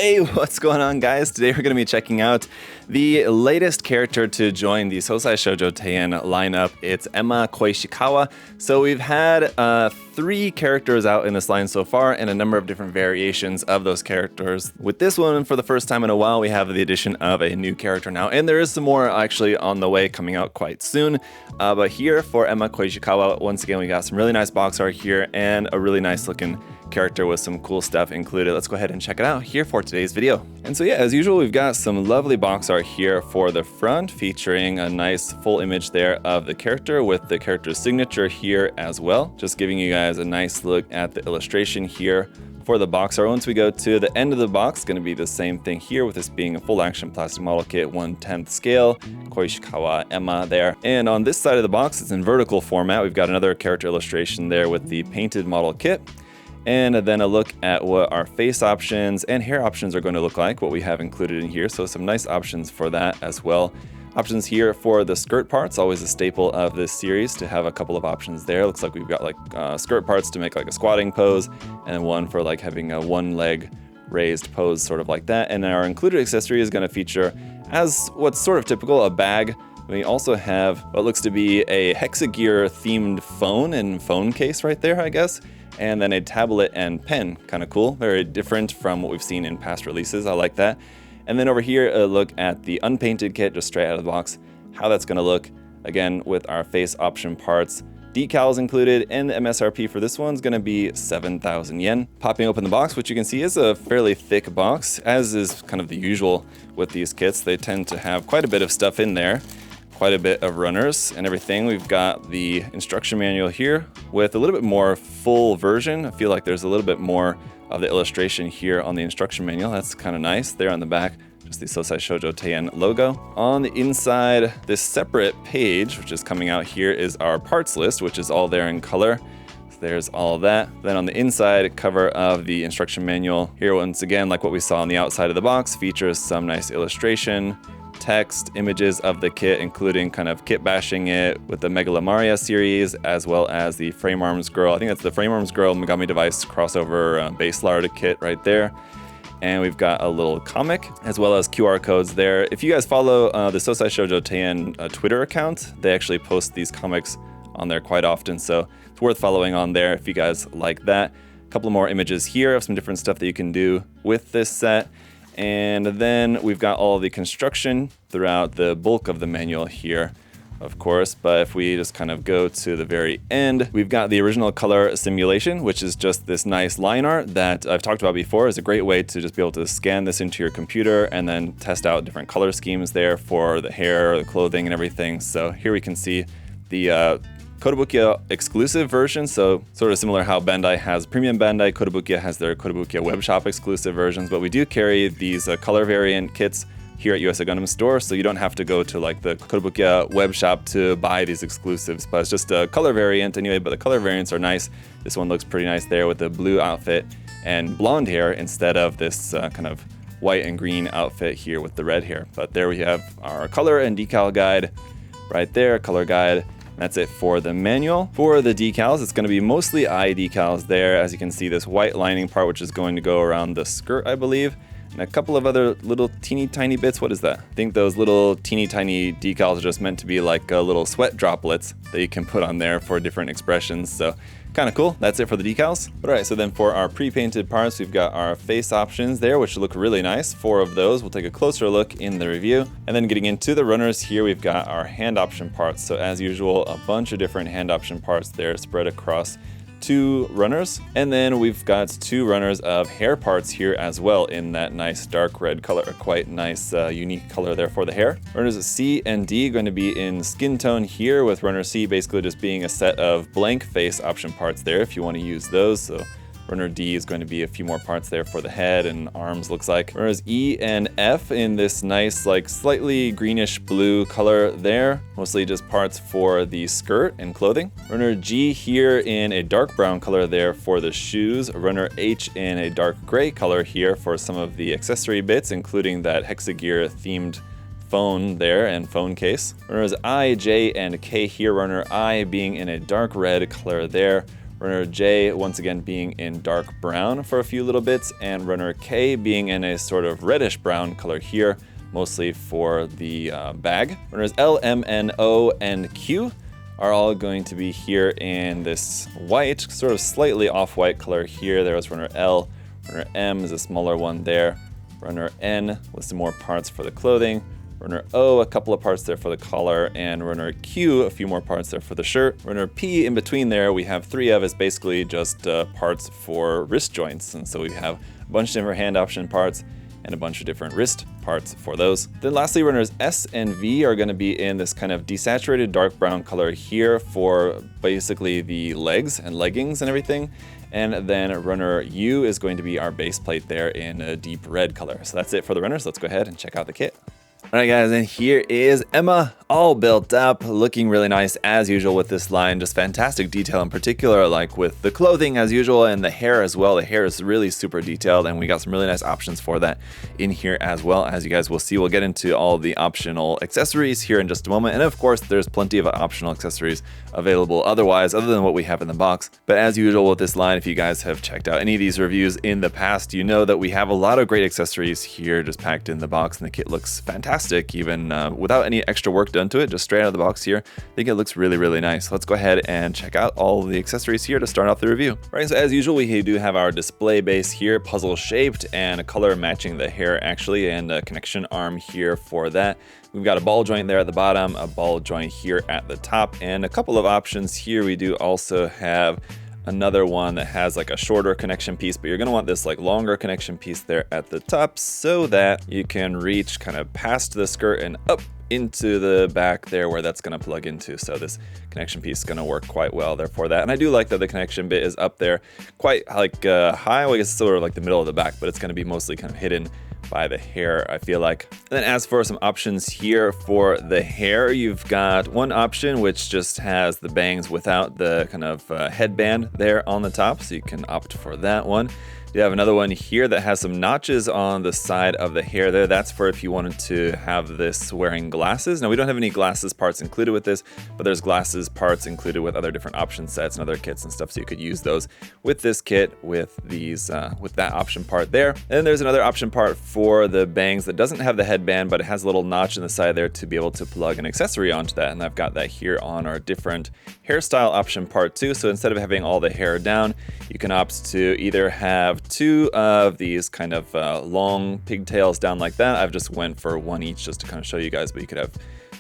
Hey, what's going on, guys? Today we're going to be checking out the latest character to join the Sousai Shojo Teien lineup. It's Emma Koishikawa. So we've had 3 characters out in this line so far and a number of different variations of those characters. With this one, for the first time in a while, we have the addition of a new character now, and there is some more actually on the way coming out quite soon. But here for Emma Koishikawa, once again, we got some really nice box art here and a really nice looking character with some cool stuff included. Let's go ahead and check it out here for today's video. And so yeah, as usual, we've got some lovely box art here for the front, featuring a nice full image there of the character with the character's signature here as well. Just giving you guys a nice look at the illustration here for the box art. Once we go to the end of the box, going to be the same thing here, with this being a full action plastic model kit, 1/10 scale, Koishikawa Emma there. And on this side of the box, it's in vertical format. We've got another character illustration there with the painted model kit. And then a look at what our face options and hair options are going to look like, what we have included in here. So some nice options for that as well. Options here for the skirt parts, always a staple of this series to have a couple of options there. Looks like we've got like skirt parts to make like a squatting pose, and then one for like having a one leg raised pose, sort of like that. And our included accessory is going to feature, as what's sort of typical, a bag. We also have what looks to be a hexagear themed phone and phone case right there, I guess. And then a tablet and pen, kind of cool. Very different from what we've seen in past releases. I like that. And then over here, a look at the unpainted kit, just straight out of the box, how that's going to look, again, with our face option parts. Decals included, and the MSRP for this one's going to be 7,000 yen. Popping open the box, which you can see is a fairly thick box, as is kind of the usual with these kits. They tend to have quite a bit of stuff in there. Quite a bit of runners and everything. We've got the instruction manual here with a little bit more full version. I feel like there's a little bit more of the illustration here on the instruction manual. That's kind of nice. There on the back, just the Sousai Shojo Teien logo. On the inside, this separate page, which is coming out here, is our parts list, which is all there in color. So there's all of that. Then on the inside cover of the instruction manual, here once again, like what we saw on the outside of the box, features some nice illustration, text, images of the kit, including kind of kit bashing it with the Megalamaria series, as well as the Frame Arms Girl. I think that's the Frame Arms Girl Megami Device crossover base lard kit right there. And we've got a little comic, as well as QR codes there. If you guys follow the Sousai Shojo Teien Twitter account, they actually post these comics on there quite often, so it's worth following on there if you guys like that. A couple more images here of some different stuff that you can do with this set. And then we've got all the construction throughout the bulk of the manual here, of course. But if we just kind of go to the very end, we've got the original color simulation, which is just this nice line art that I've talked about before. Is a great way to just be able to scan this into your computer and then test out different color schemes there for the hair, the clothing, and everything. So here we can see the Kotobukiya exclusive version, so sort of similar how Bandai has Premium Bandai, Kotobukiya has their Kotobukiya web shop exclusive versions, but we do carry these color variant kits here at USA Gundam Store, so you don't have to go to like the Kotobukiya web shop to buy these exclusives, but it's just a color variant anyway. But the color variants are nice. This one looks pretty nice there with the blue outfit and blonde hair instead of this kind of white and green outfit here with the red hair. But there we have our color and decal guide right there, color guide. That's it for the manual. For the decals, it's going to be mostly eye decals there. As you can see, this white lining part, which is going to go around the skirt, I believe, and a couple of other little teeny tiny bits. What is that? I think those little teeny tiny decals are just meant to be like little sweat droplets that you can put on there for different expressions. So kind of cool. That's it for the decals. All right, so then for our pre-painted parts, we've got our face options there, which look really nice. 4 of those. We'll take a closer look in the review. And then getting into the runners here, we've got our hand option parts. So as usual, a bunch of different hand option parts there spread across 2 runners. And then we've got 2 runners of hair parts here as well in that nice dark red color. Quite nice, unique color there for the hair. Runners C and D going to be in skin tone here, with runner C basically just being a set of blank face option parts there if you want to use those. So runner D is going to be a few more parts there for the head and arms, looks like. Runners E and F in this nice, like slightly greenish blue color there. Mostly just parts for the skirt and clothing. Runner G here in a dark brown color there for the shoes. Runner H in a dark gray color here for some of the accessory bits, including that hexagear themed phone there and phone case. Runners I, J, and K here. Runner I being in a dark red color there. runner J once again being in dark brown for a few little bits, and runner K being in a sort of reddish brown color here, mostly for the bag. Runners L, M, N, O, and Q are all going to be here in this white, sort of slightly off-white color here. There was runner L. Runner M is a smaller one there. Runner N with some more parts for the clothing. Runner O, a couple of parts there for the collar, and runner Q, a few more parts there for the shirt. Runner P, in between there, we have 3 of is basically just parts for wrist joints. And so we have a bunch of different hand option parts and a bunch of different wrist parts for those. Then lastly, runners S and V are going to be in this kind of desaturated dark brown color here for basically the legs and leggings and everything. And then runner U is going to be our base plate there in a deep red color. So that's it for the runners. Let's go ahead and check out the kit. All right, guys, and here is Emma, all built up, looking really nice as usual with this line. Just fantastic detail in particular, like with the clothing as usual and the hair as well. The hair is really super detailed, and we got some really nice options for that in here as well. As you guys will see, we'll get into all the optional accessories here in just a moment. And of course, there's plenty of optional accessories available otherwise, other than what we have in the box. But as usual with this line, if you guys have checked out any of these reviews in the past, you know that we have a lot of great accessories here just packed in the box, and the kit looks fantastic. Even without any extra work done to it, just straight out of the box here. I think it looks really, really nice. Let's go ahead and check out all the accessories here to start off the review. All right, so as usual, we do have our display base here, puzzle shaped, and a color matching the hair actually, and a connection arm here for that. We've got a ball joint there at the bottom, a ball joint here at the top, and a couple of options here. We do also have another one that has like a shorter connection piece, but you're going to want this like longer connection piece there at the top so that you can reach kind of past the skirt and up into the back there where that's going to plug into. So this connection piece is going to work quite well there for that. And I do like that the connection bit is up there quite like high. Well, I guess it's sort of like the middle of the back, but it's going to be mostly kind of hidden by the hair, I feel like. And then as for some options here for the hair, you've got one option which just has the bangs without the kind of headband there on the top, so you can opt for that one. You have another one here that has some notches on the side of the hair there. That's for if you wanted to have this wearing glasses. Now, we don't have any glasses parts included with this, but there's glasses parts included with other different option sets and other kits and stuff, so you could use those with this kit with these with that option part there. And then there's another option part for the bangs that doesn't have the headband, but it has a little notch in the side there to be able to plug an accessory onto that. And I've got that here on our different hairstyle option part too. So instead of having all the hair down, you can opt to either have 2 of these kind of long pigtails down like that. I've just went for 1 each just to kind of show you guys, but you could have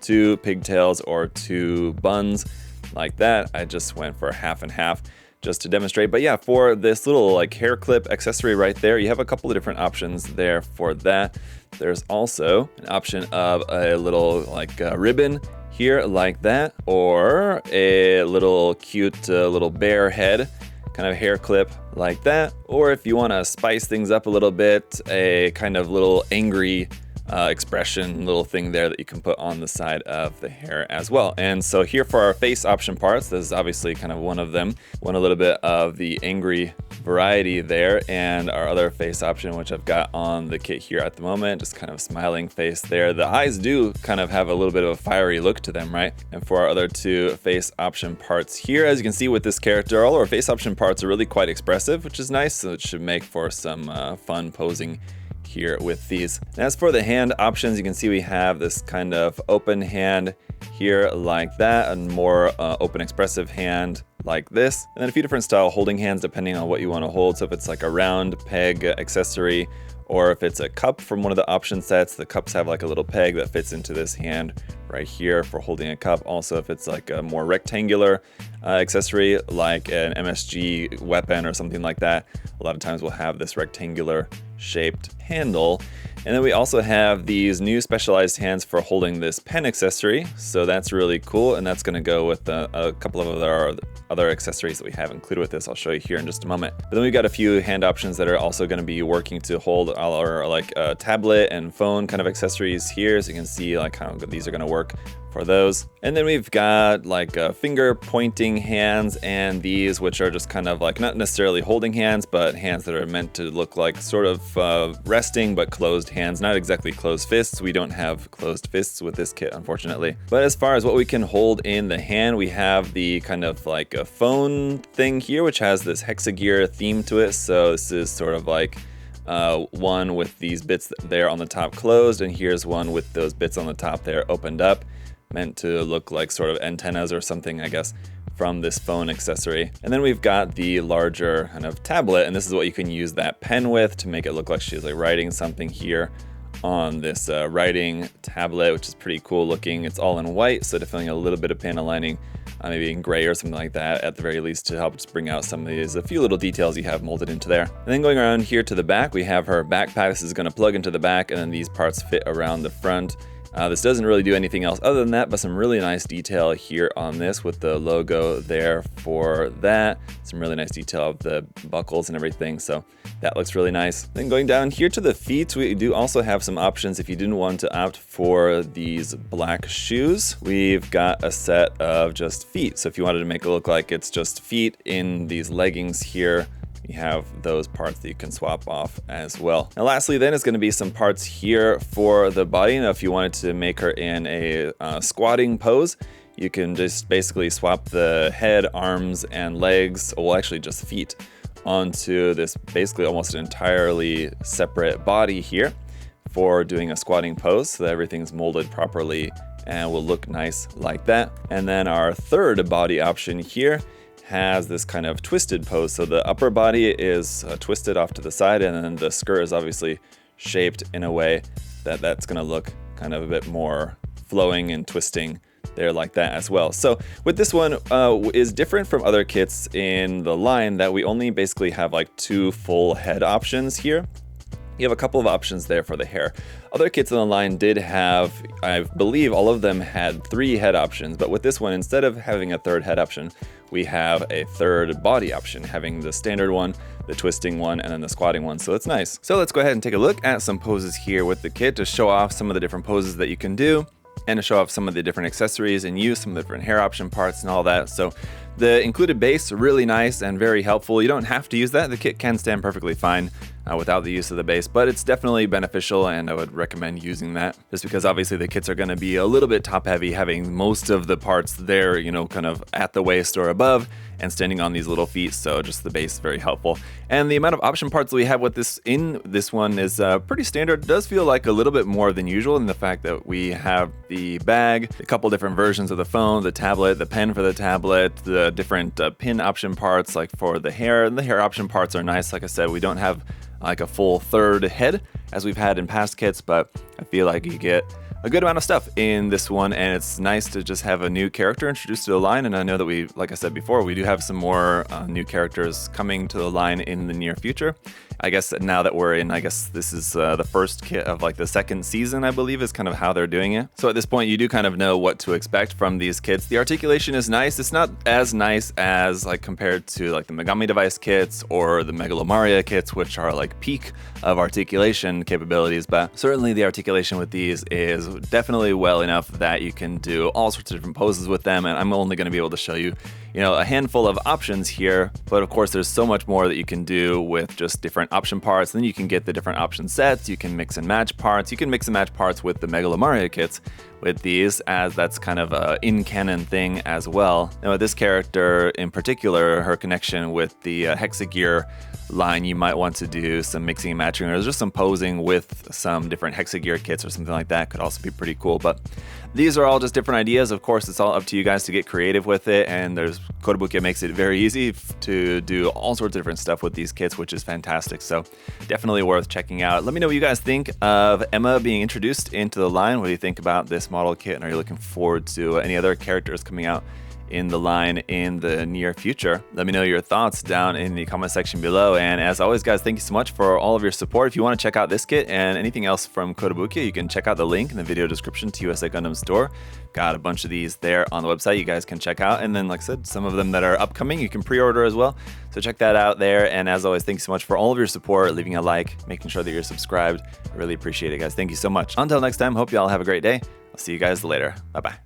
2 pigtails or 2 buns like that. I just went for half and half just to demonstrate. But yeah, for this little like hair clip accessory right there, you have a couple of different options there for that. There's also an option of a little like ribbon here like that, or a little cute little bear head kind of hair clip like that. Or if you want to spice things up a little bit, a kind of little angry expression little thing there that you can put on the side of the hair as well. And so here for our face option parts, this is obviously kind of one of them. Want a little bit of the angry variety there, and our other face option, which I've got on the kit here at the moment, just kind of smiling face there. The eyes do kind of have a little bit of a fiery look to them, right? And for our other 2 face option parts here, as you can see with this character, all our face option parts are really quite expressive, which is nice. So it should make for some fun posing here with these. And as for the hand options, you can see we have this kind of open hand here like that, and more open expressive hand like this, and then a few different style holding hands depending on what you want to hold. So if it's like a round peg accessory, or if it's a cup from one of the option sets, the cups have like a little peg that fits into this hand right here for holding a cup. Also, if it's like a more rectangular accessory like an MSG weapon or something like that, a lot of times we'll have this rectangular shaped handle. And then we also have these new specialized hands for holding this pen accessory. So that's really cool, and that's going to go with a couple of other accessories that we have included with this. I'll show you here in just a moment. But then we've got a few hand options that are also going to be working to hold our like tablet and phone kind of accessories here. So you can see like how these are going to work for those. And then we've got like finger pointing hands, and these which are just kind of like not necessarily holding hands, but hands that are meant to look like sort of resting, but closed hands, not exactly closed fists. We don't have closed fists with this kit, unfortunately. But as far as what we can hold in the hand, we have the kind of like a phone thing here, which has this hexagear theme to it. So this is sort of like one with these bits there on the top closed, and here's one with those bits on the top there opened up, meant to look like sort of antennas or something, I guess, from this phone accessory. And then we've got the larger kind of tablet, and this is what you can use that pen with to make it look like she's like writing something here on this writing tablet, which is pretty cool looking. It's all in white, so definitely a little bit of panel lining, maybe in gray or something like that at the very least, to help just bring out some of these, a few little details you have molded into there. And then going around here to the back, we have her backpack. This is going to plug into the back, and then these parts fit around the front. This doesn't really do anything else other than that, but some really nice detail here on this with the logo there for that. Some really nice detail of the buckles and everything, so that looks really nice. Then going down here to the feet, we do also have some options if you didn't want to opt for these black shoes. We've got a set of just feet, so if you wanted to make it look like it's just feet in these leggings here, you have those parts that you can swap off as well. And lastly then is going to be some parts here for the body. Now if you wanted to make her in a squatting pose, you can just basically swap the head, arms, and legs, well actually just feet, onto this basically almost an entirely separate body here for doing a squatting pose, so that everything's molded properly and will look nice like that. And then our third body option here has this kind of twisted pose. So the upper body is twisted off to the side, and then the skirt is obviously shaped in a way that that's going to look kind of a bit more flowing and twisting there like that as well. So with this one is different from other kits in the line that we only basically have like 2 full head options here. You have a couple of options there for the hair. Other kits in the line did have, I believe all of them had 3 head options, but with this one, instead of having a 3rd head option, we have a 3rd body option, having the standard one, the twisting one, and then the squatting one, so it's nice. So let's go ahead and take a look at some poses here with the kit to show off some of the different poses that you can do, and to show off some of the different accessories and use some of the different hair option parts and all that. So the included base, really nice and very helpful. You don't have to use that. The kit can stand perfectly fine without the use of the base, but it's definitely beneficial, and I would recommend using that just because obviously the kits are going to be a little bit top heavy, having most of the parts there, you know, kind of at the waist or above and standing on these little feet. So just the base is very helpful. And the amount of option parts that we have with this in this one is pretty standard. It does feel like a little bit more than usual in the fact that we have the bag, a couple different versions of the phone, the tablet, the pen for the tablet, the different pin option parts like for the hair. And the hair option parts are nice. Like I said, we don't have like a full 3rd head as we've had in past kits, but I feel like you get a good amount of stuff in this one, and it's nice to just have a new character introduced to the line. And I know that we, like I said before, we do have some more new characters coming to the line in the near future. I guess now that we're in, I guess this is the first kit of like the 2nd season, I believe, is kind of how they're doing it. So at this point, you do kind of know what to expect from these kits. The articulation is nice. It's not as nice as like compared to like the Megami Device kits or the Megalomaria kits, which are like peak of articulation capabilities, but certainly the articulation with these is definitely well enough that you can do all sorts of different poses with them. And I'm only going to be able to show you, you know, a handful of options here, but of course there's so much more that you can do with just different option parts. Then you can get the different option sets, you can mix and match parts, you can mix and match parts with the Megalomaria kits with these, as that's kind of a in-canon thing as well. Now with this character in particular, her connection with the hexagear line, you might want to do some mixing and matching, or just some posing with some different hexagear kits or something like that could also be pretty cool. But these are all just different ideas. Of course, it's all up to you guys to get creative with it, and there's Kotobukiya makes it very easy to do all sorts of different stuff with these kits, which is fantastic. So definitely worth checking out. Let me know what you guys think of Emma being introduced into the line. What do you think about this model kit, and are you looking forward to any other characters coming out in the line in the near future? Let me know your thoughts down in the comment section below. And as always, guys, thank you so much for all of your support. If you want to check out this kit and anything else from Kotobukiya, you can check out the link in the video description to USA Gundam Store. Got a bunch of these there on the website you guys can check out. And then, like I said, some of them that are upcoming, you can pre-order as well. So check that out there. And as always, thanks so much for all of your support, leaving a like, making sure that you're subscribed. I really appreciate it, guys. Thank you so much. Until next time, hope you all have a great day. I'll see you guys later. Bye-bye.